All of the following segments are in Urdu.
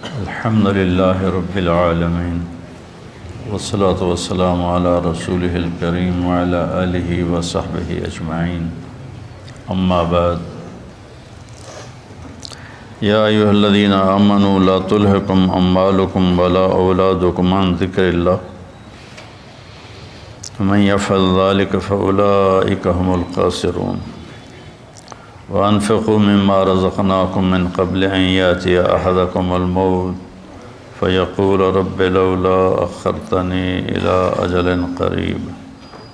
الحمد لله رب العالمين والصلاة والسلام على رسوله الكريم وعلى آله وصحبه أجمعين أما بعد يا أيها الذين آمنوا لا تلهكم أموالكم ولا أولادكم عن ذكر الله ومن يفعل ذلك فأولئك هم الخاسرون وأنفقوا مما رزقناكم من قبل أن يأتي أحدكم الموت فيقول رب لولا أخرتني إلى أجل قريب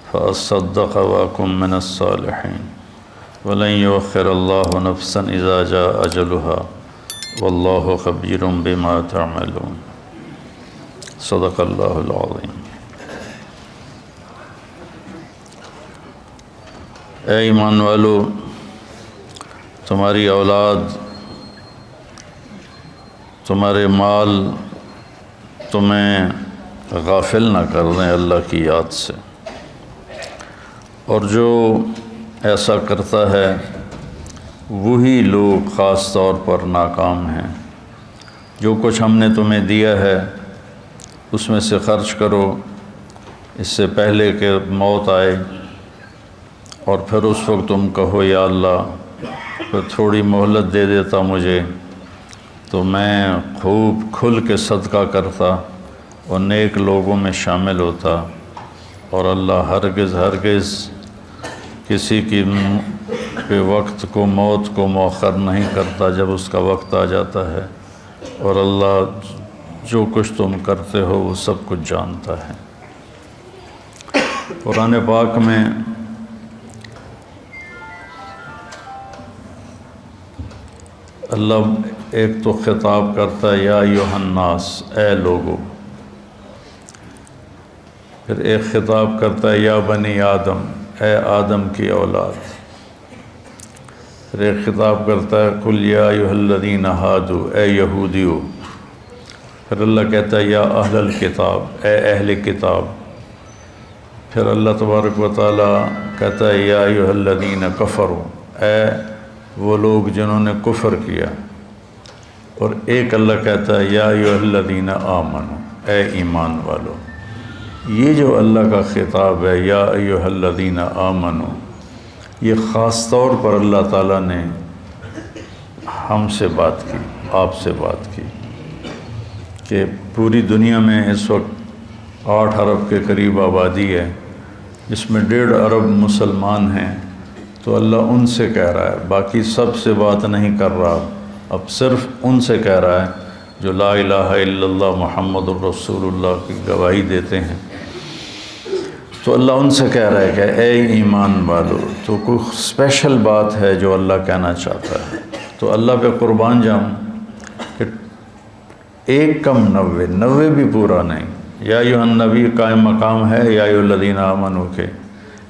فأصدق وأكن من الصالحين ولن يؤخر الله نفسا إذا جاء أجلها والله خبير بما تعملون صدق الله العظيم۔ اے ایمان والو، تمہاری اولاد، تمہارے مال تمہیں غافل نہ کر دیں اللہ کی یاد سے، اور جو ایسا کرتا ہے وہی لوگ خاص طور پر ناکام ہیں۔ جو کچھ ہم نے تمہیں دیا ہے اس میں سے خرچ کرو اس سے پہلے کہ موت آئے، اور پھر اس وقت تم کہو یا اللہ پھر تھوڑی مہلت دے دیتا مجھے تو میں خوب کھل کے صدقہ کرتا اور نیک لوگوں میں شامل ہوتا، اور اللہ ہرگز کسی کی وقت کو، موت کو مؤخر نہیں کرتا جب اس کا وقت آ جاتا ہے، اور اللہ جو کچھ تم کرتے ہو وہ سب کچھ جانتا ہے۔ قرآن پاک میں اللہ ایک تو خطاب کرتا ہے یا ایھا الناس، اے لوگو، پھر ایک خطاب کرتا ہے یا بنی آدم، اے آدم کی اولاد، پھر ایک خطاب کرتا ہے قل یا ایھا الذین ہادوا، اے یہودیو، پھر اللہ کہتا ہے یا اہل الکتاب، اے اہل کتاب، پھر اللہ تبارک و تعالیٰ کہتا ہے یا ایھا الذین کفروا، اے وہ لوگ جنہوں نے کفر کیا، اور ایک اللہ کہتا ہے یا ایھا الذین آمنوا، اے ایمان والو۔ یہ جو اللہ کا خطاب ہے یا ایھا الذین آمنوا، یہ خاص طور پر اللہ تعالیٰ نے ہم سے بات کی، آپ سے بات کی، کہ پوری دنیا میں اس وقت 8 ارب کے قریب آبادی ہے، جس میں 1.5 ارب مسلمان ہیں، تو اللہ ان سے کہہ رہا ہے، باقی سب سے بات نہیں کر رہا، اب صرف ان سے کہہ رہا ہے جو لا الہ الا اللہ محمد الرسول اللہ کی گواہی دیتے ہیں۔ تو اللہ ان سے کہہ رہا ہے کہ اے ایمان والو، تو کوئی اسپیشل بات ہے جو اللہ کہنا چاہتا ہے، تو اللہ پہ قربان جاؤں کہ 1 کم 90 بھی پورا نہیں۔ یا ایھا النبی قائم مقام ہے یا ایھا الذین آمنوا کے،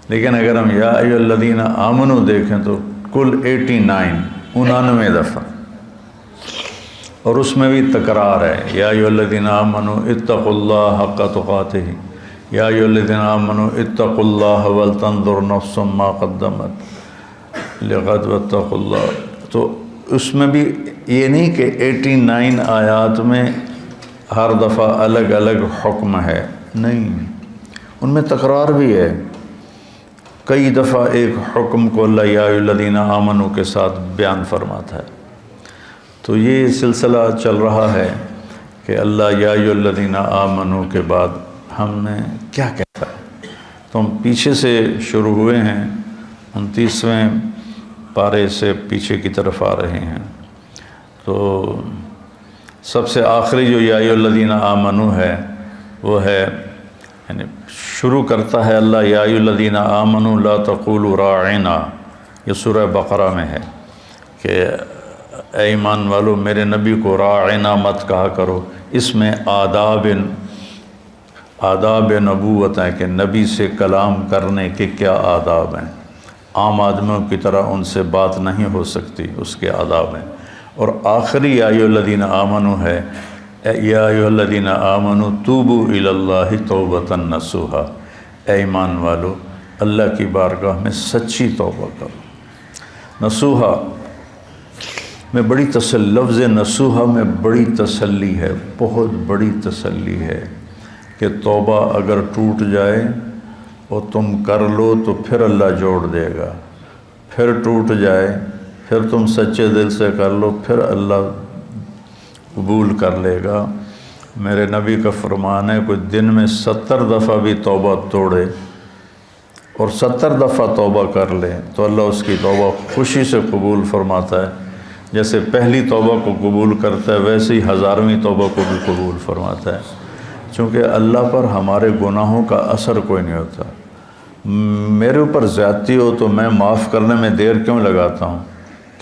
لیکن اگر ہم یا ایھا الذین آمنوا دیکھیں تو کل 99 دفعہ، اور اس میں بھی تکرار ہے، یا ایھا الذین آمنوا اتقوا اللہ حق تقاتہ، یا ایھا الذین آمنوا اتقوا اللہ ولتنظر نفس ما قدمت لغد واتقوا اللہ۔ تو اس میں بھی یہ نہیں کہ 89 آیات میں ہر دفعہ الگ الگ حکم ہے، نہیں، ان میں تکرار بھی ہے۔ کئی دفعہ ایک حکم کو اللہ یا ایھا الذین آمنوا کے ساتھ بیان فرماتا ہے۔ تو یہ سلسلہ چل رہا ہے کہ اللہ یا ایھا الذین آمنوا کے بعد ہم نے کیا کہتا ہے، تو ہم پیچھے سے شروع ہوئے ہیں، 29ویں پارے سے پیچھے کی طرف آ رہے ہیں۔ تو سب سے آخری جو یا ایھا الذین آمنوا ہے وہ ہے، یعنی شروع کرتا ہے اللہ یا ایھا الذین آمنوا لا تقولوا راعنا، یہ سورہ بقرہ میں ہے کہ اے ایمان والو میرے نبی کو راعنا مت کہا کرو۔ اس میں آداب نبوت ہیں کہ نبی سے کلام کرنے کے کیا آداب ہیں، عام آدمیوں کی طرح ان سے بات نہیں ہو سکتی، اس کے آداب ہیں۔ اور آخری یا ایھا الذین آمنوا ہے یا ایھا الذین آمنوا توبوا الی اللہ توبۃ نصوحا، اے ایمان والو اللہ کی بارگاہ میں سچی توبہ کرو۔ نصوحا میں بڑی لفظ نصوحہ میں بڑی تسلی ہے، بہت بڑی تسلی ہے کہ توبہ اگر ٹوٹ جائے اور تم کر لو تو پھر اللہ جوڑ دے گا، پھر ٹوٹ جائے پھر تم سچے دل سے کر لو پھر اللہ قبول کر لے گا۔ میرے نبی کا فرمان ہے کوئی دن میں 70 دفعہ بھی توبہ توڑے اور 70 دفعہ توبہ کر لے تو اللہ اس کی توبہ خوشی سے قبول فرماتا ہے، جیسے پہلی توبہ کو قبول کرتا ہے ویسے ہی 1000ویں توبہ کو بھی قبول فرماتا ہے، چونکہ اللہ پر ہمارے گناہوں کا اثر کوئی نہیں ہوتا۔ میرے اوپر زیادتی ہو تو میں معاف کرنے میں دیر کیوں لگاتا ہوں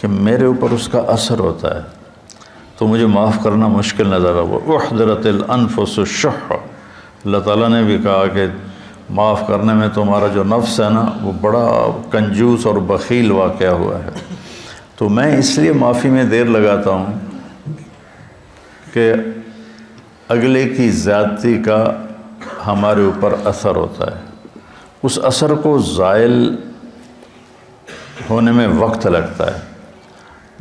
کہ میرے اوپر اس کا اثر ہوتا ہے، تو مجھے معاف کرنا مشکل نظر آئے۔ احضرت الانفس الشح، اللہ تعالیٰ نے بھی کہا کہ معاف کرنے میں تمہارا جو نفس ہے نا وہ بڑا کنجوس اور بخیل واقعہ ہوا ہے۔ تو میں اس لیے معافی میں دیر لگاتا ہوں کہ اگلے کی زیادتی کا ہمارے اوپر اثر ہوتا ہے، اس اثر کو زائل ہونے میں وقت لگتا ہے۔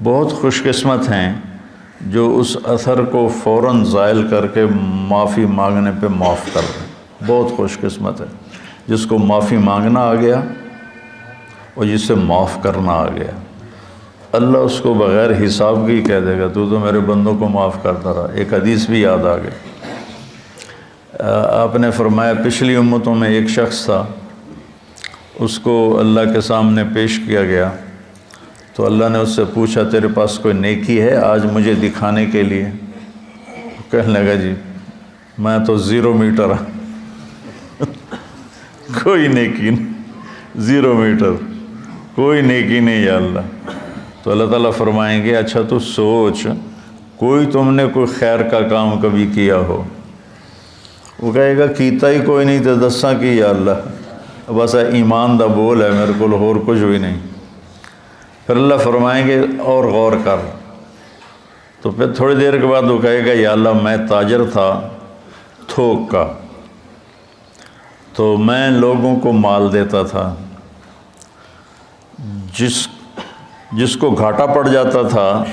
بہت خوش قسمت ہیں جو اس اثر کو فوراً زائل کر کے معافی مانگنے پہ معاف کر دیں، بہت خوش قسمت ہے جس کو معافی مانگنا آ گیا اور جس سے معاف کرنا آ گیا۔ اللہ اس کو بغیر حساب کی کہہ دے گا تو میرے بندوں کو معاف کرتا رہا۔ ایک حدیث بھی یاد آ گئی، آپ نے فرمایا پچھلی امتوں میں ایک شخص تھا، اس کو اللہ کے سامنے پیش کیا گیا تو اللہ نے اس سے پوچھا تیرے پاس کوئی نیکی ہے آج مجھے دکھانے کے لیے؟ کہنے لگا جی میں تو 0 میٹر کوئی نیکی نہیں، 0 میٹر کوئی نیکی نہیں یا اللہ۔ تو اللہ تعالیٰ فرمائیں گے اچھا تو سوچ کوئی تم نے کوئی خیر کا کام کبھی کیا ہو؟ وہ کہے گا کیتا ہی کوئی نہیں تو دساں کی یا اللہ، بس ایمان دا بول ہے میرے کو اور کچھ بھی نہیں۔ پھر اللہ فرمائیں گے اور غور کر، تو پھر تھوڑی دیر کے بعد وہ کہے گا یا اللہ میں تاجر تھا تھوک کا، تو میں لوگوں کو مال دیتا تھا، جس کو گھاٹا پڑ جاتا تھا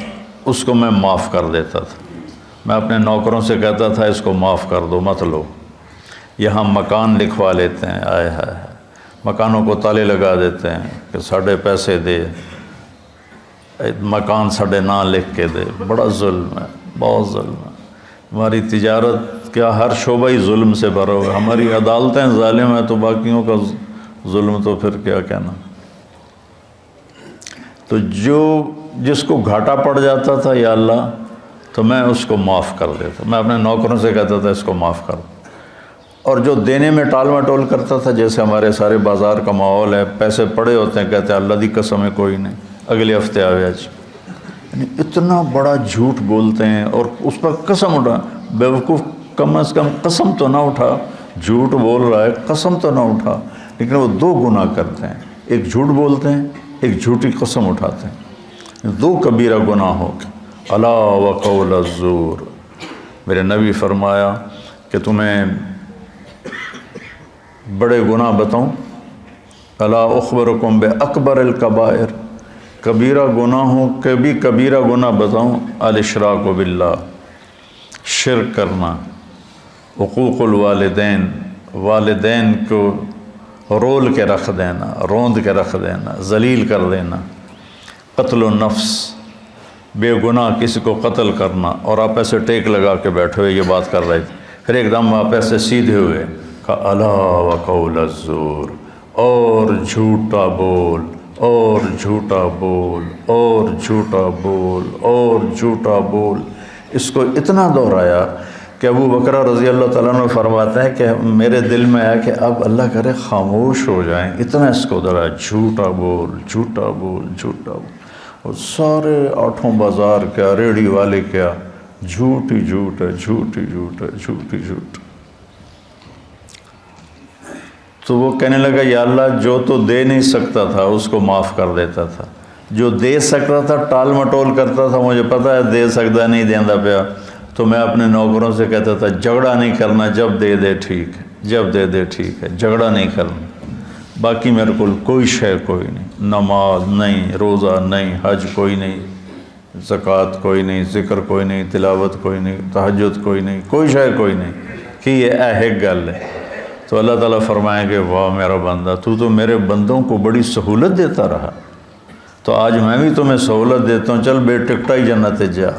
اس کو میں معاف کر دیتا تھا۔ میں اپنے نوکروں سے کہتا تھا اس کو معاف کر دو مت لو، یہاں مکان لکھوا لیتے ہیں، آئے ہائے مکانوں کو تالے لگا دیتے ہیں کہ ساڑھے پیسے دے، مکان ساڑھے نہ لکھ کے دے، بڑا ظلم ہے، بہت ظلم ہے۔ ہماری تجارت کیا ہر شعبہ ہی ظلم سے بھرا ہوا، ہماری عدالتیں ظالم ہیں تو باقیوں کا ظلم تو پھر کیا کہنا۔ تو جس کو گھاٹا پڑ جاتا تھا یا اللہ تو میں اس کو معاف کر دیتا، میں اپنے نوکروں سے کہتا تھا اس کو معاف کر دو، اور جو دینے میں ٹال مٹول کرتا تھا جیسے ہمارے سارے بازار کا ماحول ہے، پیسے پڑے ہوتے ہیں کہتے ہیں اللہ دی قسم ہے کوئی نہیں اگلے ہفتے آوے آج، یعنی اتنا بڑا جھوٹ بولتے ہیں اور اس پر قسم اٹھا، بیوقوف کم از کم قسم تو نہ اٹھا، جھوٹ بول رہا ہے قسم تو نہ اٹھا، لیکن وہ 2 گناہ کرتے ہیں، ایک جھوٹ بولتے ہیں ایک جھوٹی قسم اٹھاتے ہیں، 2 کبیرہ گناہ ہو گئے۔ الا وقول الزور، میرے نبی فرمایا کہ تمہیں بڑے گناہ بتاؤں، الا اخبرکم باکبر الکبائر، کبیرہ گناہوں کے بھی کبیرہ گناہ بتاؤں، الاشراک باللہ، شرک کرنا، حقوق الوالدین، والدین کو رول کے رکھ دینا، روند کے رکھ دینا، ذلیل کر دینا، قتل النفس، بے گناہ کسی کو قتل کرنا، اور آپ ایسے ٹیک لگا کے بیٹھے ہوئے یہ بات کر رہے تھے، پھر ایک دم آپ ایسے سیدھے ہوئے کہا الا وقول الزور، اور جھوٹا بول اور جھوٹا بول اور جھوٹا بول اور جھوٹا بول، اس کو اتنا دہرایا کہ ابو بکر رضی اللہ تعالیٰ عنہ فرماتے ہیں کہ میرے دل میں آیا کہ اب اللہ کرے خاموش ہو جائیں، اتنا اس کو دہرایا، جھوٹا بول جھوٹا بول جھوٹا بول، اور سارے 8 بازار کیا ریڑھی والے کیا، جھوٹ ہی جھوٹ ہے، جھوٹ ہی جھوٹ ہے، جھوٹ ہی جھوٹ۔ تو وہ کہنے لگا یا اللہ جو تو دے نہیں سکتا تھا اس کو معاف کر دیتا تھا، جو دے سکتا تھا ٹال مٹول کرتا تھا، مجھے پتہ ہے دے سکتا نہیں دیندا پیا، تو میں اپنے نوکروں سے کہتا تھا جھگڑا نہیں کرنا، جب دے دے ٹھیک ہے، جب دے دے ٹھیک ہے، جھگڑا نہیں کرنا، باقی میرے کو کوئی شے کوئی نہیں، نماز نہیں، روزہ نہیں، حج کوئی نہیں، زکوٰۃ کوئی نہیں، ذکر کوئی نہیں، تلاوت کوئی نہیں، تہجد کوئی نہیں، کوئی شے کوئی نہیں کہ یہ ایک گل ہے، تو اللہ تعالیٰ فرمائیں گے واہ میرا بندہ، تو میرے بندوں کو بڑی سہولت دیتا رہا، تو آج میں بھی تمہیں سہولت دیتا ہوں، چل بے ٹکٹا ہی جنت جا،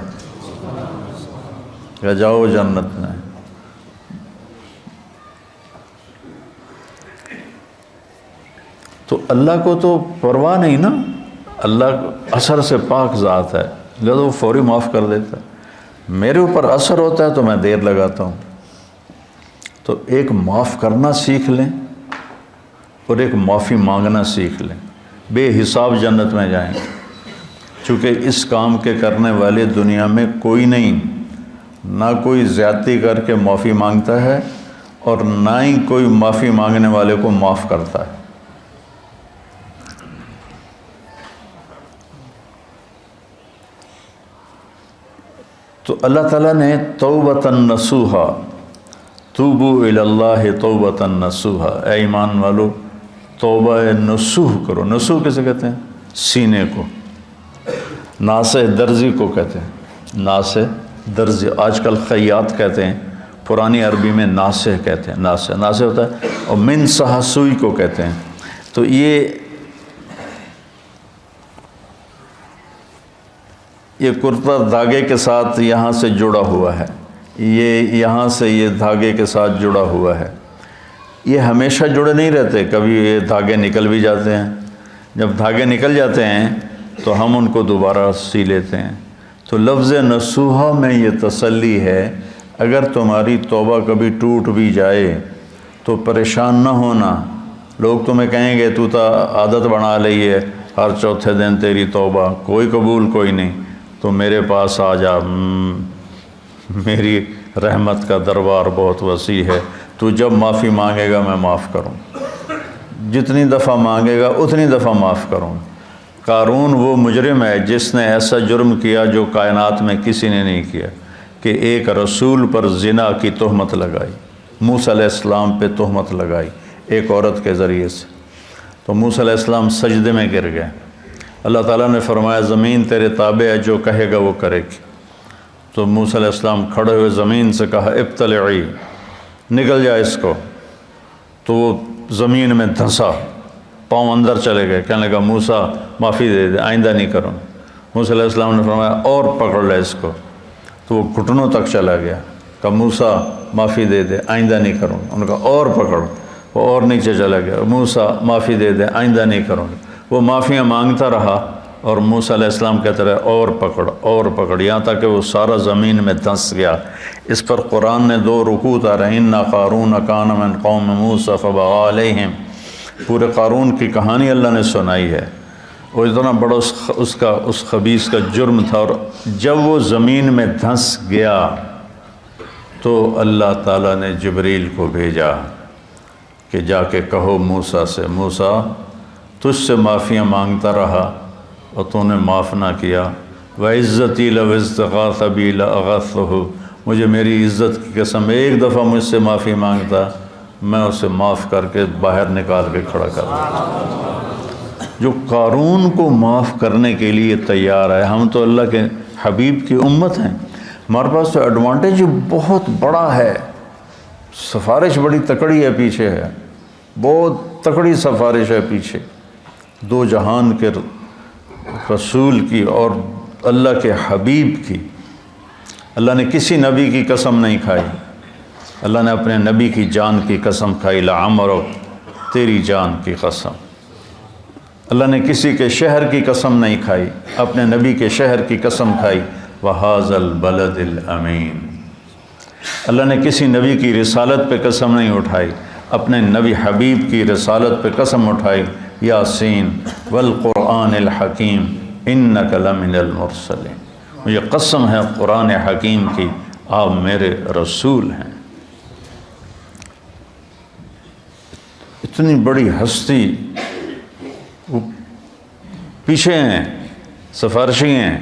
یا جاؤ جنت میں۔ تو اللہ کو تو پرواہ نہیں نا، اللہ اثر سے پاک ذات ہے، لہذا وہ فوری معاف کر دیتا ہے۔ میرے اوپر اثر ہوتا ہے تو میں دیر لگاتا ہوں۔ تو ایک معاف کرنا سیکھ لیں اور ایک معافی مانگنا سیکھ لیں، بے حساب جنت میں جائیں گے، چونکہ اس کام کے کرنے والے دنیا میں کوئی نہیں، نہ کوئی زیادتی کر کے معافی مانگتا ہے اور نہ ہی کوئی معافی مانگنے والے کو معاف کرتا ہے۔ تو اللہ تعالیٰ نے توبۃ نصوحا، توبوا الی اللہ توبۃ نصوحا، اے ایمان والو توبہ نصوح کرو۔ نصوح کسے کہتے ہیں؟ سینے کو۔ ناصح درزی کو کہتے ہیں، ناصح درزی، آج کل خیاط کہتے ہیں، پرانی عربی میں ناصح کہتے ہیں، ناصح ہوتا ہے، اور من صح سوئی کو کہتے ہیں۔ تو یہ کرتا دھاگے کے ساتھ یہاں سے جڑا ہوا ہے، یہ یہاں سے یہ دھاگے کے ساتھ جڑا ہوا ہے، یہ ہمیشہ جڑے نہیں رہتے، کبھی یہ دھاگے نکل بھی جاتے ہیں۔ جب دھاگے نکل جاتے ہیں تو ہم ان کو دوبارہ سی لیتے ہیں۔ تو لفظ نصوحہ میں یہ تسلی ہے، اگر تمہاری توبہ کبھی ٹوٹ بھی جائے تو پریشان نہ ہونا۔ لوگ تمہیں کہیں گے تو عادت بنا لی ہے، ہر چوتھے دن تیری توبہ، کوئی قبول کوئی نہیں، تو میرے پاس آ جا، میری رحمت کا دربار بہت وسیع ہے، تو جب معافی مانگے گا میں معاف کروں، جتنی دفعہ مانگے گا اتنی دفعہ معاف کروں۔ قارون وہ مجرم ہے جس نے ایسا جرم کیا جو کائنات میں کسی نے نہیں کیا، کہ ایک رسول پر زنا کی تہمت لگائی، موسیٰ علیہ السلام پہ تہمت لگائی ایک عورت کے ذریعے سے، تو موسیٰ علیہ السلام سجدے میں گر گئے۔ اللہ تعالیٰ نے فرمایا زمین تیرے تابع ہے، جو کہے گا وہ کرے گی۔ تو موسیٰ علیہ السلام کھڑے ہوئے زمین سے کہا ابتلعی، نکل جائے اس کو، تو وہ زمین میں دھنسا، پاؤں اندر چلے گئے، کہنے لگا موسیٰ معافی دے دے، آئندہ نہیں کروں۔ موسیٰ علیہ السلام نے فرمایا اور پکڑ لے اس کو، تو وہ گھٹنوں تک چلا گیا، کہا موسیٰ معافی دے دے، آئندہ نہیں کروں۔ انہوں نے کہا اور پکڑ، وہ اور نیچے چلا گیا، موسیٰ معافی دے دے، آئندہ نہیں کروں۔ وہ معافیاں مانگتا رہا اور موسیٰ علیہ السلام کہتے رہے اور پکڑ اور پکڑ، یہاں تک کہ وہ سارا زمین میں دھنس گیا۔ اس پر قرآن نے 2 رکوع اتارے، اِنَّ قَارُونَ كَانَ مِن قَوْمِ مُوسَىٰ فَبَغَىٰ عَلَيْهِمْ، پورے قارون کی کہانی اللہ نے سنائی ہے۔ وہ اتنا بڑا اس خبیث کا جرم تھا، اور جب وہ زمین میں دھنس گیا تو اللہ تعالیٰ نے جبریل کو بھیجا کہ جا کے کہو موسیٰ سے، موسیٰ تجھ سے معافیاں مانگتا رہا اور تو نے معاف نہ کیا، وَعِزَّتِي لَوْ اسْتَغَاثَ بِي لَأَغَثْتُهُ، مجھے میری عزت کی قسم ایک دفعہ مجھ سے معافی مانگتا، میں اسے معاف کر کے باہر نکال کے کھڑا کر دیتا۔ جو قارون کو معاف کرنے کے لیے تیار ہے، ہم تو اللہ کے حبیب کی امت ہیں، ہمارے پاس تو ایڈوانٹیج بہت بڑا ہے، سفارش بڑی تکڑی ہے پیچھے ہے، بہت تکڑی سفارش ہے پیچھے، 2 جہان کے رسول کی اور اللہ کے حبیب کی۔ اللہ نے کسی نبی کی قسم نہیں کھائی، اللہ نے اپنے نبی کی جان کی قسم کھائی، لعمرک، تیری جان کی قسم۔ اللہ نے کسی کے شہر کی قسم نہیں کھائی، اپنے نبی کے شہر کی قسم کھائی، وَهَٰذَا الْبَلَدِ الْأَمِينَ۔ اللہ نے کسی نبی کی رسالت پہ قسم نہیں اٹھائی، اپنے نبی حبیب کی رسالت پہ قسم اٹھائی، یاسین والقرآن الحکیم انک لمن المرسلین، مجھے قسم ہے قرآن حکیم کی، آپ میرے رسول ہیں۔ اتنی بڑی ہستی وہ پیچھے ہیں، سفارشی ہیں،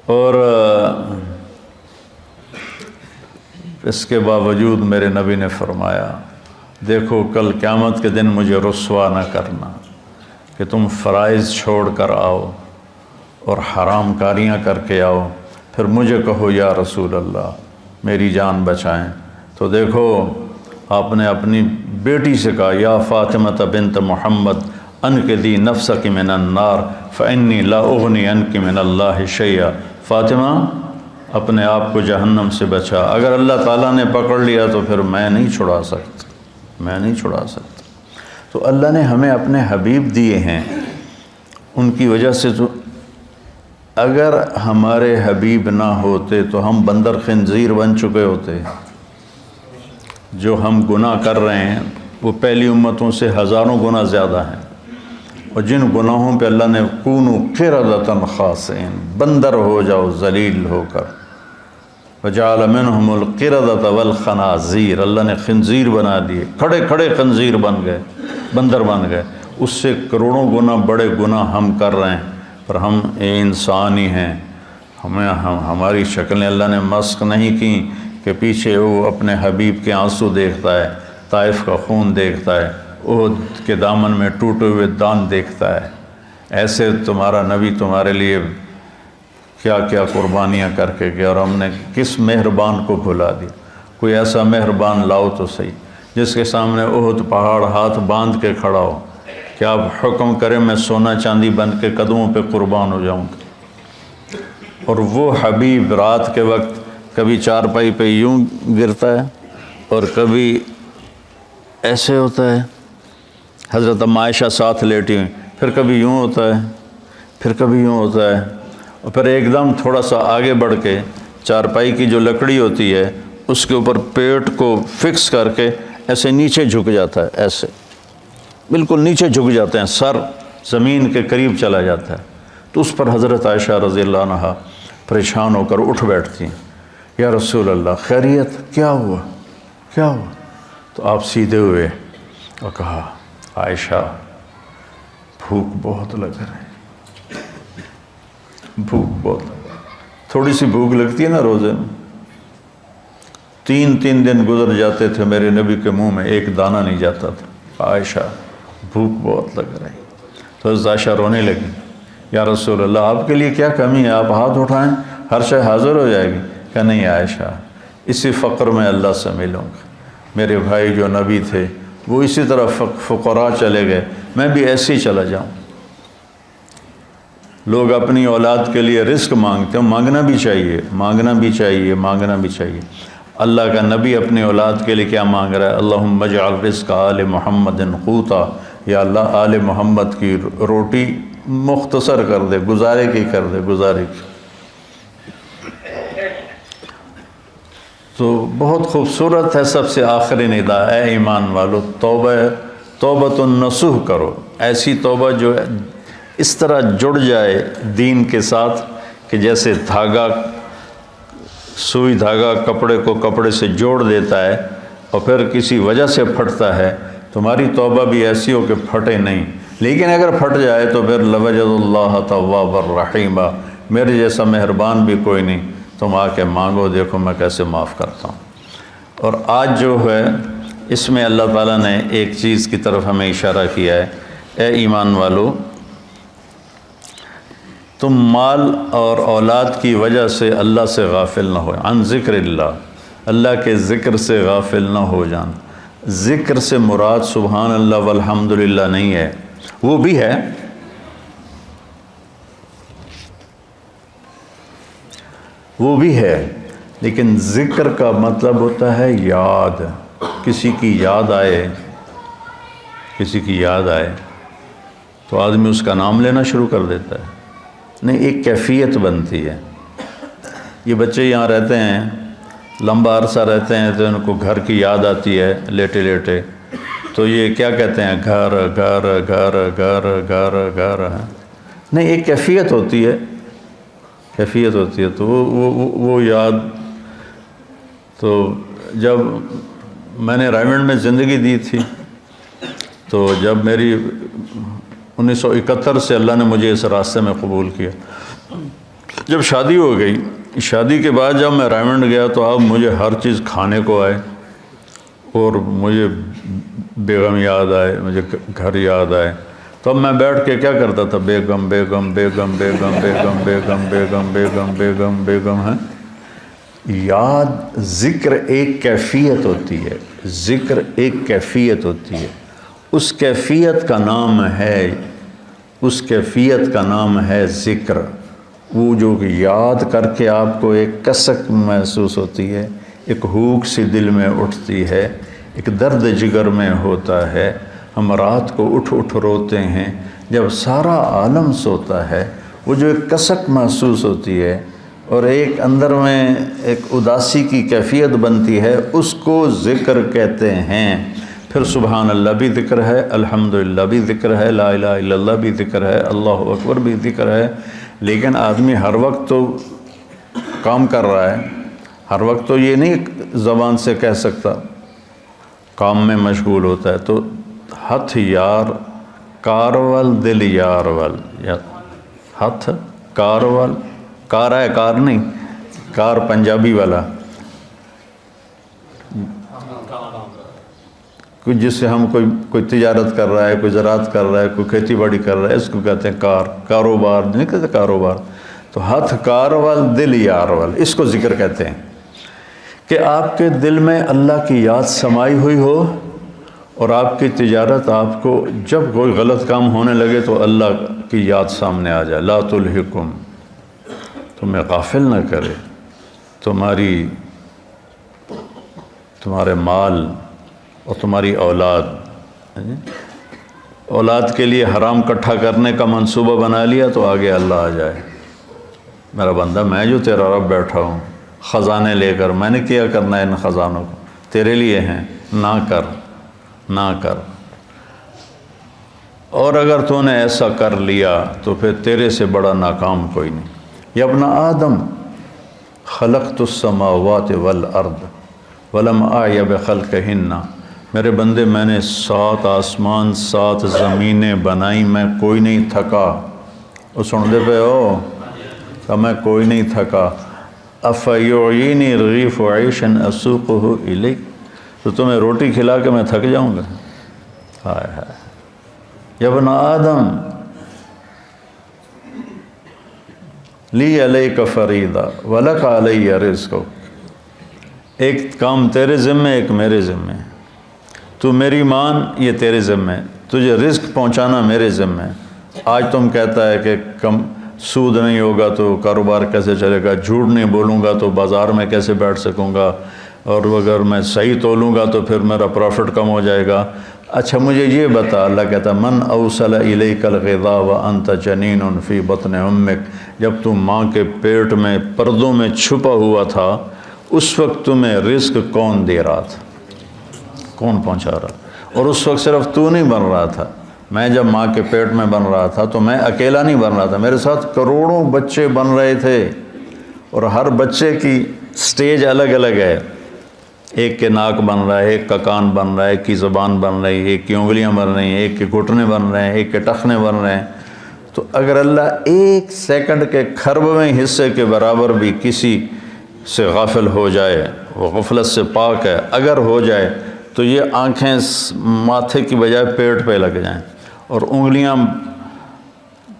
اور اس کے باوجود میرے نبی نے فرمایا دیکھو کل قیامت کے دن مجھے رسوا نہ کرنا کہ تم فرائض چھوڑ کر آؤ اور حرام کاریاں کر کے آؤ، پھر مجھے کہو یا رسول اللہ میری جان بچائیں۔ تو دیکھو آپ نے اپنی بیٹی سے کہا یا فاطمہ بنت محمد انقذی نفسک من النار فانی لا اغنی عنک من اللہ شیئا، فاطمہ اپنے آپ کو جہنم سے بچا، اگر اللہ تعالیٰ نے پکڑ لیا تو پھر میں نہیں چھڑا سکتا۔ تو اللہ نے ہمیں اپنے حبیب دیے ہیں، ان کی وجہ سے تو اگر ہمارے حبیب نہ ہوتے تو ہم بندر خنزیر بن چکے ہوتے۔ جو ہم گناہ کر رہے ہیں وہ پہلی امتوں سے ہزاروں گنا زیادہ ہیں، اور جن گناہوں پہ اللہ نے کونوا قردۃ خاسئین، بندر ہو جاؤ ذلیل ہو کر، وجعل منہم القردۃ والخنازیر، اللہ نے خنزیر بنا دیے، کھڑے کھڑے خنزیر بن گئے، بندر بن گئے۔ اس سے کروڑوں گنا بڑے گناہ ہم کر رہے ہیں، پر ہم انسان ہی ہیں، ہماری شکلیں اللہ نے مسخ نہیں کی کہ پیچھے وہ اپنے حبیب کے آنسو دیکھتا ہے، طائف کا خون دیکھتا ہے، احد کے دامن میں ٹوٹے ہوئے دان دیکھتا ہے۔ ایسے تمہارا نبی تمہارے لیے کیا کیا قربانیاں کر کے گیا، اور ہم نے کس مہربان کو بھلا دیا۔ کوئی ایسا مہربان لاؤ تو صحیح جس کے سامنے احد پہاڑ ہاتھ باندھ کے کھڑا ہو کہ آپ حکم کریں میں سونا چاندی بن کے قدموں پہ قربان ہو جاؤں گا۔ اور وہ حبیب رات کے وقت کبھی چارپائی پہ یوں گرتا ہے اور کبھی ایسے ہوتا ہے، حضرت عائشہ ساتھ لیٹی ہوئی، پھر کبھی یوں ہوتا ہے، پھر کبھی یوں ہوتا ہے، اور پھر ایک دم تھوڑا سا آگے بڑھ کے چارپائی کی جو لکڑی ہوتی ہے اس کے اوپر پیٹ کو فکس کر کے ایسے نیچے جھک جاتا ہے، ایسے بالکل نیچے جھک جاتے ہیں، سر زمین کے قریب چلا جاتا ہے۔ تو اس پر حضرت عائشہ رضی اللہ عنہا پریشان ہو کر اٹھ بیٹھتی ہیں، یا رسول اللہ خیریت، کیا ہوا؟ تو آپ سیدھے ہوئے اور کہا عائشہ بھوک بہت لگ رہی، تھوڑی سی بھوک لگتی ہے نا روزے میں، 3 دن گزر جاتے تھے میرے نبی کے منہ میں ایک دانہ نہیں جاتا تھا، عائشہ بھوک بہت لگ رہی۔ تو حضرت عائشہ رونے لگی، یا رسول اللہ آپ کے لیے کیا کمی ہے، آپ ہاتھ اٹھائیں ہر شے حاضر ہو جائے گی۔ کہ نہیں عائشہ، اسی فقر میں اللہ سے ملوں گا، میرے بھائی جو نبی تھے وہ اسی طرح فقراء چلے گئے، میں بھی ایسے ہی چلا جاؤں۔ لوگ اپنی اولاد کے لیے رزق مانگتے ہیں، مانگنا بھی چاہیے۔ اللہ کا نبی اپنی اولاد کے لیے کیا مانگ رہا ہے؟ اللہم اجعل رزق آل محمد قوتا، یا اللہ آل محمد کی روٹی مختصر کر دے، گزارے کی کر دے، گزارے کی۔ تو بہت خوبصورت ہے سب سے آخری ندا، اے ایمان والو توبۃ النصوح کرو، ایسی توبہ جو اس طرح جڑ جائے دین کے ساتھ کہ جیسے سوئی دھاگا کپڑے کو کپڑے سے جوڑ دیتا ہے اور پھر کسی وجہ سے پھٹتا ہے، تمہاری توبہ بھی ایسی ہو کہ پھٹے نہیں، لیکن اگر پھٹ جائے تو پھر لوجد اللہ توابا الرحیمہ، میرے جیسا مہربان بھی کوئی نہیں، تم آ کے مانگو دیکھو میں کیسے معاف کرتا ہوں۔ اور آج جو ہے اس میں اللہ تعالیٰ نے ایک چیز کی طرف ہمیں اشارہ کیا ہے، اے ایمان والو تم مال اور اولاد کی وجہ سے اللہ سے غافل نہ ہو، عن ذکر اللہ کے ذکر سے غافل نہ ہو جان۔ ذکر سے مراد سبحان اللہ والحمدللہ نہیں ہے، وہ بھی ہے، لیکن ذکر کا مطلب ہوتا ہے یاد، کسی کی یاد آئے تو آدمی اس کا نام لینا شروع کر دیتا ہے، نہیں ایک کیفیت بنتی ہے۔ یہ بچے یہاں رہتے ہیں، لمبا عرصہ رہتے ہیں تو ان کو گھر کی یاد آتی ہے لیٹے لیٹے، تو یہ کیا کہتے ہیں گھر گھر گھر گھر گھر گھر، نہیں ایک کیفیت ہوتی ہے تو وہ یاد۔ تو جب میں نے رائمنڈ میں زندگی دی تھی تو جب میری 1971 سے اللہ نے مجھے اس راستے میں قبول کیا، جب شادی ہو گئی، شادی کے بعد جب میں رائمنڈ گیا تو اب مجھے ہر چیز کھانے کو آئے، اور مجھے بیگم یاد آئے، مجھے گھر یاد آئے، تو اب میں بیٹھ کے کیا کرتا تھا؟ بیگم بیگم بیگم بیگم بیگم بیگم بیگم بیگم بیگم بیگم ہے. یاد ذکر ایک کیفیت ہوتی ہے، ذکر ایک کیفیت ہوتی ہے، اس کیفیت کا نام ہے، اس کیفیت کا نام ہے ذکر. وہ جو یاد کر کے آپ کو ایک کسک محسوس ہوتی ہے، ایک ہوک سی دل میں اٹھتی ہے، ایک درد جگر میں ہوتا ہے. ہم رات کو اٹھ اٹھ روتے ہیں جب سارا عالم سوتا ہے. وہ جو ایک کسک محسوس ہوتی ہے اور ایک اندر میں ایک اداسی کی کیفیت بنتی ہے، اس کو ذکر کہتے ہیں. پھر سبحان اللہ بھی ذکر ہے، الحمدللہ بھی ذکر ہے، لا الہ الا اللہ بھی ذکر ہے، اللہ اکبر بھی ذکر ہے. لیکن آدمی ہر وقت تو کام کر رہا ہے، ہر وقت تو یہ نہیں زبان سے کہہ سکتا، کام میں مشغول ہوتا ہے. تو ہتھ یار کارول دل یار ول، ہتھ کارول، کار ہے کار نہیں، کار پنجابی والا، کوئی جس سے ہم کوئی تجارت کر رہا ہے، کوئی زراعت کر رہا ہے، کوئی کھیتی باڑی کر رہا ہے، اس کو کہتے ہیں کار. کاروبار نہیں کہتے کاروبار. تو ہتھ کارول دل یارول، اس کو ذکر کہتے ہیں کہ آپ کے دل میں اللہ کی یاد سمائی ہوئی ہو اور آپ کی تجارت آپ کو جب کوئی غلط کام ہونے لگے تو اللہ کی یاد سامنے آ جائے. لا تلہکم، تمہیں غافل نہ کرے تمہارے مال اور تمہاری اولاد. اولاد کے لیے حرام کٹھا کرنے کا منصوبہ بنا لیا تو آگے اللہ آ جائے، میرا بندہ میں جو تیرا رب بیٹھا ہوں خزانے لے کر، میں نے کیا کرنا ہے ان خزانوں کو، تیرے لیے ہیں، نہ کر نہ کر. اور اگر تو نے ایسا کر لیا تو پھر تیرے سے بڑا ناکام کوئی نہیں. یا ابن آدم خلقت السماوات والارض ولم اعی بخلقہن، میرے بندے میں نے 7 آسمان 7 زمینیں بنائی، میں کوئی نہیں تھکا. وہ سن دے پہ ہو کہ میں کوئی نہیں تھکا. افیعینی رغیف عیشا اسوقہ الیک، تو تمہیں روٹی کھلا کے میں تھک جاؤں گا؟ ہائے ہائے. یا ابن آدم لی علیک فریضہ ولک علی رزق، ایک کام تیرے ذمے ایک میرے ذمے. تو میری مان، یہ تیرے ذمے، تجھے رزق پہنچانا میرے ذمے. آج تم کہتا ہے کہ کم سود نہیں ہوگا تو کاروبار کیسے چلے گا، جھوٹ نہیں بولوں گا تو بازار میں کیسے بیٹھ سکوں گا، اور اگر میں صحیح تولوں گا تو پھر میرا پروفٹ کم ہو جائے گا. اچھا مجھے یہ بتا، اللہ کہتا من اوصل الیک الغذاء وانت جنین فی بطن امک، جب تم ماں کے پیٹ میں پردوں میں چھپا ہوا تھا اس وقت تمہیں رزق کون دے رہا تھا، کون پہنچا رہا؟ اور اس وقت صرف تو نہیں بن رہا تھا، میں جب ماں کے پیٹ میں بن رہا تھا تو میں اکیلا نہیں بن رہا تھا، میرے ساتھ کروڑوں بچے بن رہے تھے، اور ہر بچے کی سٹیج الگ الگ ہے. ایک کے ناک بن رہا ہے، ایک کا کان بن رہا ہے، ایک کی زبان بن رہی ہے، ایک کی انگلیاں بن رہی ہیں، ایک کے گھٹنے بن رہے ہیں، ایک کے ٹخنے بن رہے ہیں. تو اگر اللہ ایک سیکنڈ کے کھربویں حصے کے برابر بھی کسی سے غافل ہو جائے، وہ غفلت سے پاک ہے، اگر ہو جائے تو یہ آنکھیں ماتھے کی بجائے پیٹ پہ لگ جائیں اور انگلیاں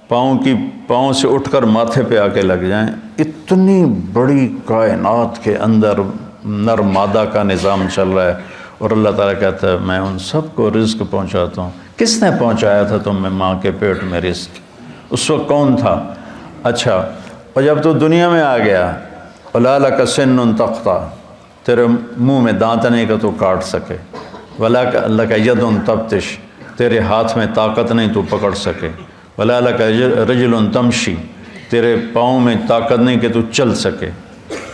پاؤں سے اٹھ کر ماتھے پہ آ کے لگ جائیں. اتنی بڑی کائنات کے اندر نر مادہ کا نظام چل رہا ہے، اور اللہ تعالیٰ کہتا ہے میں ان سب کو رزق پہنچاتا ہوں. کس نے پہنچایا تھا تم میں ماں کے پیٹ میں رزق؟ اس وقت کون تھا؟ اچھا، اور جب تو دنیا میں آ گیا، وَلَا لَكَ سِنٌّ تَقْطَعُ، تیرے منہ میں دانت نہیں کہ تو کاٹ سکے، وَلَا لَكَ يَدٌ تَبْطِشُ، تیرے ہاتھ میں طاقت نہیں تو پکڑ سکے، وَلَا لَكَ رِجْلٌ تَمْشِي، تیرے پاؤں میں طاقت نہیں کہ تو چل سکے.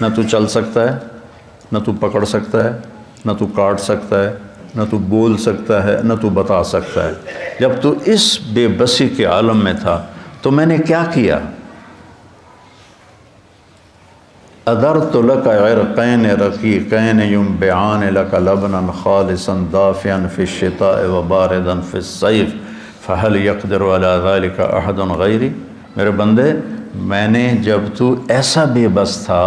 نہ تو چل سکتا ہے، نہ تو پکڑ سکتا ہے، نہ تو کاٹ سکتا ہے، نہ تو بول سکتا ہے، نہ تو بتا سکتا ہے. جب تو اس بے بسی کے عالم میں تھا تو میں نے کیا کیا؟ اَدَرْتُ لَكَ عِرْقَيْنِ رَقِيقَيْنِ يُنْبِعَانِ لَكَ لَبْنًا خَالِصًا دَافِيًا فِي الشِّتَاءِ وَبَارِدًا فِي الصَّيْفِ فَهَلْ يَقْدِرُ عَلَى ذَلِكَ أَحَدٌ غَيْرِي. میرے بندے، میں نے جب تو ایسا بے بس تھا،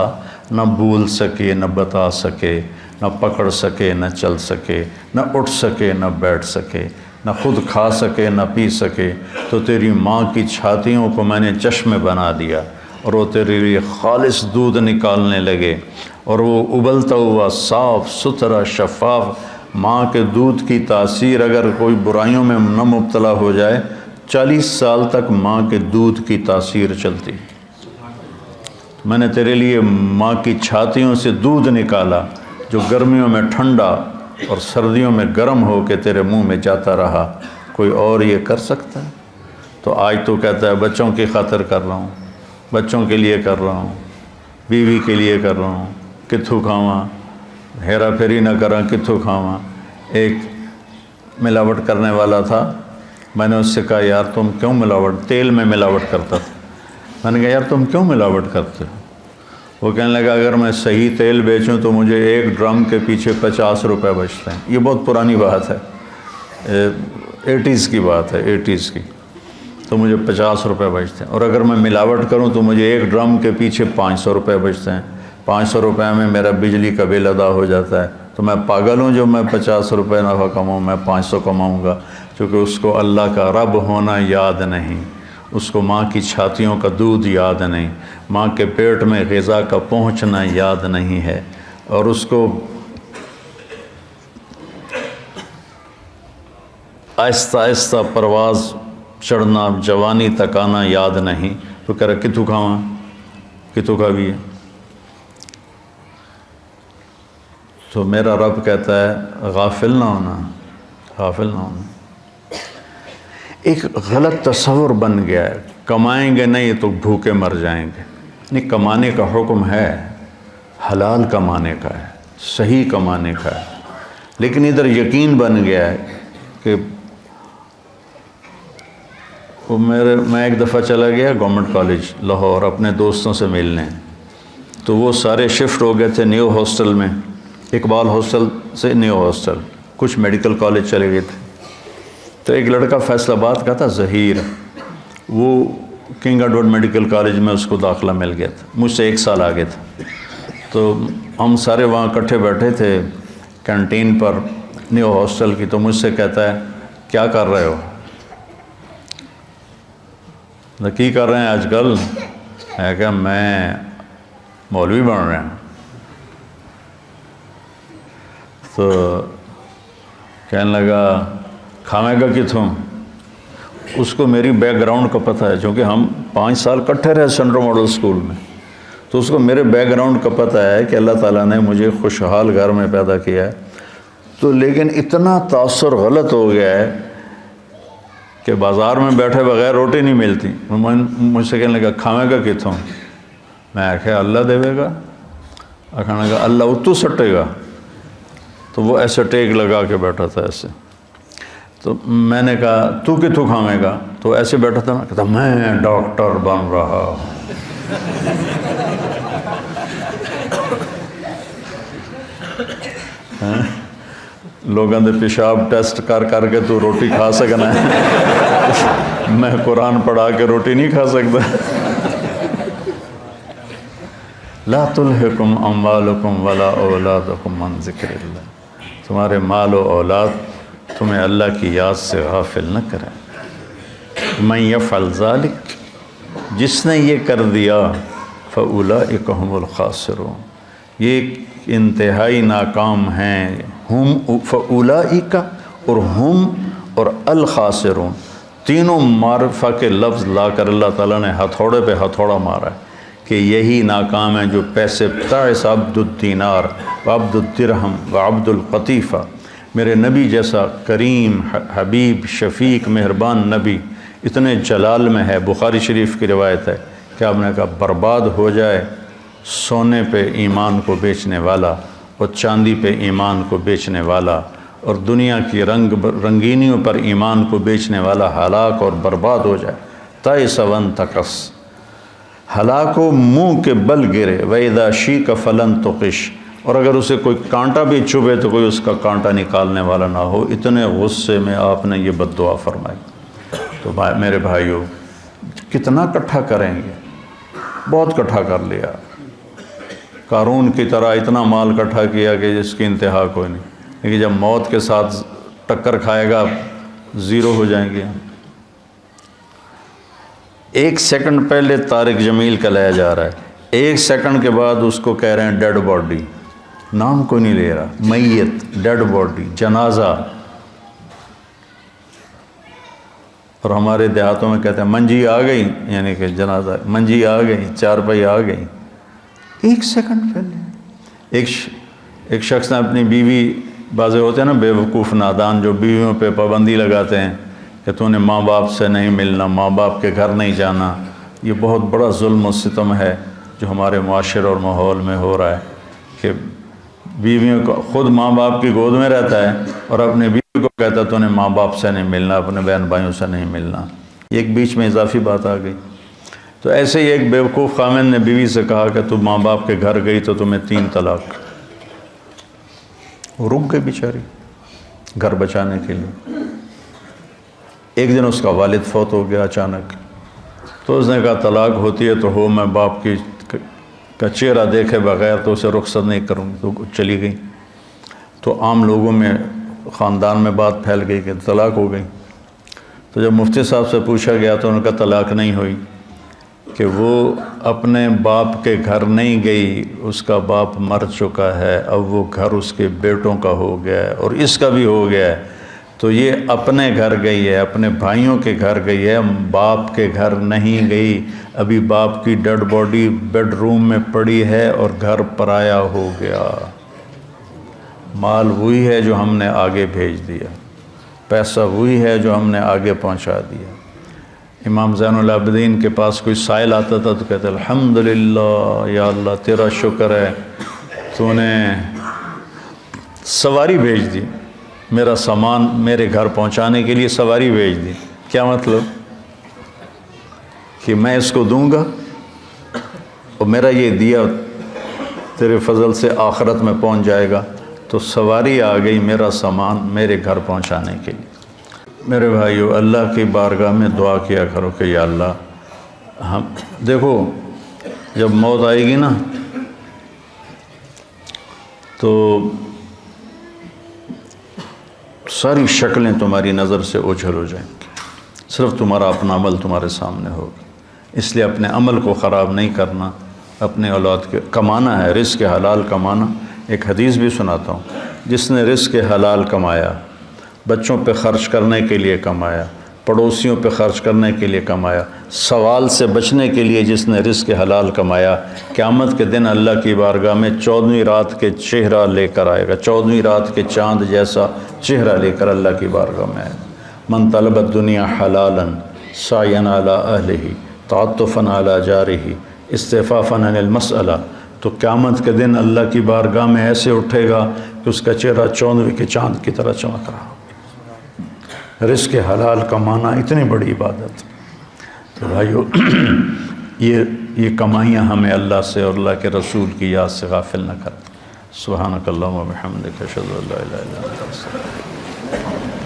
نہ بول سکے، نہ بتا سکے، نہ پکڑ سکے، نہ چل سکے، نہ اٹھ سکے، نہ بیٹھ سکے، نہ خود کھا سکے نہ پی سکے، تو تیری ماں کی چھاتیوں کو میں نے چشمے بنا دیا اور وہ تیرے لیے خالص دودھ نکالنے لگے، اور وہ ابلتا ہوا صاف ستھرا شفاف ماں کے دودھ کی تاثیر اگر کوئی برائیوں میں نہ مبتلا ہو جائے، 40 سال تک ماں کے دودھ کی تاثیر چلتی۔ میں نے تیرے لیے ماں کی چھاتیوں سے دودھ نکالا جو گرمیوں میں ٹھنڈا اور سردیوں میں گرم ہو کے تیرے منہ میں جاتا رہا، کوئی اور یہ کر سکتا ہے؟ تو آج تو کہتا ہے بچوں کی خاطر کر رہا ہوں، بچوں کے لیے کر رہا ہوں، بیوی کے لیے کر رہا ہوں، کتھوں کھاواں، ہیرا پھیری نہ کراں کتھوں کھاواں۔ ایک ملاوٹ کرنے والا تھا، میں نے اس سے کہا یار تم کیوں ملاوٹ، تیل میں ملاوٹ کرتا تھا، میں نے کہا یار تم کیوں ملاوٹ کرتے ہو؟ وہ کہنے لگا اگر میں صحیح تیل بیچوں تو مجھے ایک ڈرم کے پیچھے 50 روپے بچتے ہیں۔ یہ بہت پرانی بات ہے، 80s کی بات ہے، 80s کی، تو مجھے 50 روپے بچتے ہیں، اور اگر میں ملاوٹ کروں تو مجھے ایک ڈرم کے پیچھے 500 روپے بچتے ہیں۔ 500 روپے میں میرا بجلی کا بل ادا ہو جاتا ہے، تو میں پاگل ہوں جو میں 50 روپے نفع کماؤں، میں 500 کماؤں گا، کیونکہ اس کو اللہ کا رب ہونا یاد نہیں، اس کو ماں کی چھاتیوں کا دودھ یاد نہیں، ماں کے پیٹ میں غذا کا پہنچنا یاد نہیں ہے، اور اس کو آہستہ آہستہ پرواز چڑھنا، جوانی تک آنا یاد نہیں، تو کہہ رہا کتوں کھاواں، کتوں کا بھی ہے۔ تو میرا رب کہتا ہے غافل نہ ہونا، غافل نہ ہونا۔ ایک غلط تصور بن گیا ہے، کمائیں گے نہیں تو بھوکے مر جائیں گے۔ نہیں، کمانے کا حکم ہے، حلال کمانے کا ہے، صحیح کمانے کا ہے، لیکن ادھر یقین بن گیا ہے کہ میں ایک دفعہ چلا گیا گورنمنٹ کالج لاہور اپنے دوستوں سے ملنے، تو وہ سارے شفٹ ہو گئے تھے نیو ہاسٹل میں، اقبال ہاسٹل سے نیو ہاسٹل، کچھ میڈیکل کالج چلے گئے تھے۔ تو ایک لڑکا فیصل آباد کا تھا، ظہیر، وہ کنگ ایڈورڈ میڈیکل کالج میں اس کو داخلہ مل گیا تھا، مجھ سے 1 سال آگے تھا۔ تو ہم سارے وہاں اکٹھے بیٹھے تھے کینٹین پر نیو ہاسٹل کی، تو مجھ سے کہتا ہے کیا کر رہے ہو؟ کی کر رہے ہیں آج کل؟ ہے کہ میں مولوی بن رہے ہیں۔ تو کہنے لگا کھاویں گا کتوں؟ اس کو میری بیک گراؤنڈ کا پتہ ہے، چونکہ ہم 5 سال کٹھے رہے سینٹرل ماڈل اسکول میں، تو اس کو میرے بیک گراؤنڈ کا پتہ ہے کہ اللہ تعالیٰ نے مجھے خوشحال گھر میں پیدا کیا ہے۔ تو لیکن اتنا تاثر غلط ہو گیا ہے کہ بازار میں بیٹھے بغیر روٹی نہیں ملتی۔ مجھ سے کہنے لگا کھاویں گا کتوں؟ میں آخیا اللہ دے گا، کھانے لگا اللہ اتو سٹے گا، تو وہ ایسے ٹیک لگا کے بیٹھا تھا ایسے۔ تو میں نے کہا تو کتوں کھاویں گا؟ تو ایسے بیٹھا تھا، میں کہتا میں ڈاکٹر بن رہا ہوں۔ لوگوں دے پیشاب ٹیسٹ کر کر کے تو روٹی کھا سکنا ہے، میں قرآن پڑھا کے روٹی نہیں کھا سکتا۔ لا تلہکم اموالکم ولا اولادکم عن ذکر اللہ، تمہارے مال و اولاد تمہیں اللہ کی یاد سے غافل نہ کریں۔ من یفعل ذلک، جس نے یہ کر دیا، فاولئک هم الخاسرون، یہ انتہائی ناکام ہیں۔ ہم فاولئک اور ہم اور الخاسرون، تینوں معرفہ کے لفظ لا کر اللہ تعالیٰ نے ہتھوڑے پہ ہتھوڑا مارا ہے کہ یہی ناکام ہیں جو پیسے تعس عبد الدینار وعبد الدرہم وعبد القطیفہ، میرے نبی جیسا کریم حبیب شفیق مہربان نبی اتنے جلال میں ہے، بخاری شریف کی روایت ہے کہ آپ نے کہا برباد ہو جائے سونے پہ ایمان کو بیچنے والا اور چاندی پہ ایمان کو بیچنے والا اور دنیا کی رنگینیوں پر ایمان کو بیچنے والا ہلاک اور برباد ہو جائے۔ تعس وانتکس، ہلاک و منہ کے بل گرے، وَإِذَا شِيكَ فَلَن تُقِشْ، اور اگر اسے کوئی کانٹا بھی چبھے تو کوئی اس کا کانٹا نکالنے والا نہ ہو۔ اتنے غصے میں آپ نے یہ بد دعا فرمائی۔ تو میرے بھائیو، کتنا کٹھا کریں گے؟ بہت کٹھا کر لیا، قارون کی طرح اتنا مال کٹھا کیا کہ جس کی انتہا کوئی نہیں، لیکن جب موت کے ساتھ ٹکر کھائے گا زیرو ہو جائیں گے۔ 1 سیکنڈ پہلے طارق جمیل کا لایا جا رہا ہے، 1 سیکنڈ کے بعد اس کو کہہ رہے ہیں ڈیڈ باڈی، نام کوئی نہیں لے رہا، میت، ڈیڈ باڈی، جنازہ۔ اور ہمارے دیہاتوں میں کہتے ہیں منجی آ گئی، یعنی کہ جنازہ، منجی آ گئی، چارپائی آ گئی۔ 1 سیکنڈ پہلے ایک شخص نے اپنی بیوی، بعضے ہوتے ہیں نا بے وقوف نادان جو بیویوں پہ پابندی لگاتے ہیں کہ تو نے ماں باپ سے نہیں ملنا، ماں باپ کے گھر نہیں جانا۔ یہ بہت بڑا ظلم و ستم ہے جو ہمارے معاشرے اور ماحول میں ہو رہا ہے کہ بیویوں کو، خود ماں باپ کی گود میں رہتا ہے اور اپنے بیوی کو کہتا ہے تو نے ماں باپ سے نہیں ملنا، اپنے بہن بھائیوں سے نہیں ملنا۔ ایک بیچ میں اضافی بات آ گئی۔ تو ایسے ہی ایک بیوقوف خامن نے بیوی سے کہا کہ تو ماں باپ کے گھر گئی تو تمہیں 3 طلاق۔ وہ رک گئی بیچاری گھر بچانے کے لیے۔ ایک دن اس کا والد فوت ہو گیا اچانک، تو اس نے کہا طلاق ہوتی ہے تو ہو، میں باپ کا چہرہ دیکھے بغیر تو اسے رخصت نہیں کروں گی، تو چلی گئی۔ تو عام لوگوں میں، خاندان میں بات پھیل گئی کہ طلاق ہو گئی۔ تو جب مفتی صاحب سے پوچھا گیا تو انہوں نے کہا طلاق نہیں ہوئی، کہ وہ اپنے باپ کے گھر نہیں گئی، اس کا باپ مر چکا ہے، اب وہ گھر اس کے بیٹوں کا ہو گیا ہے اور اس کا بھی ہو گیا ہے، تو یہ اپنے گھر گئی ہے، اپنے بھائیوں کے گھر گئی ہے، باپ کے گھر نہیں گئی۔ ابھی باپ کی ڈیڈ باڈی بیڈ روم میں پڑی ہے اور گھر پرایا ہو گیا۔ مال وہی ہے جو ہم نے آگے بھیج دیا، پیسہ وہی ہے جو ہم نے آگے پہنچا دیا۔ امام زین العابدین کے پاس کوئی سائل آتا تھا تو کہتے الحمدللہ یا اللہ تیرا شکر ہے، تو نے سواری بھیج دی، میرا سامان میرے گھر پہنچانے کے لیے سواری بھیج دی۔ کیا مطلب؟ کہ میں اس کو دوں گا اور میرا یہ دیا تیرے فضل سے آخرت میں پہنچ جائے گا، تو سواری آ گئی میرا سامان میرے گھر پہنچانے کے لیے۔ میرے بھائیو، اللہ کی بارگاہ میں دعا کیا کرو کہ یا اللہ، ہم دیکھو جب موت آئے گی نا تو ساری شکلیں تمہاری نظر سے اوجھل ہو جائیں گی، صرف تمہارا اپنا عمل تمہارے سامنے ہوگا۔ اس لیے اپنے عمل کو خراب نہیں کرنا، اپنے اولاد کے کمانا ہے، رزق حلال کمانا۔ ایک حدیث بھی سناتا ہوں، جس نے رزق حلال کمایا، بچوں پہ خرچ کرنے کے لیے کمایا، پڑوسیوں پہ خرچ کرنے کے لیے کمایا، سوال سے بچنے کے لیے جس نے رزق حلال کمایا، قیامت کے دن اللہ کی بارگاہ میں 14ویں رات کے چہرہ لے کر آئے گا، 14ویں رات کے چاند جیسا چہرہ لے کر اللہ کی بارگاہ میں آئے گا۔ من طلب الدنیا حلالا سعیا علی اہلہ تعطفا علی جارہ استعفافا عن المسئلہ، تو قیامت کے دن اللہ کی بارگاہ میں ایسے اٹھے گا کہ اس کا چہرہ 14ویں کے چاند کی طرح چمک رہا ہو۔ رزق حلال کمانا اتنی بڑی عبادت۔ تو بھائیو، یہ کمائیاں ہمیں اللہ سے اور اللہ کے رسول کی یاد سے غافل نہ کریں۔ سبحانک اللہم و بحمدک، اشہد ان لا الہ الا انت، استغفرک۔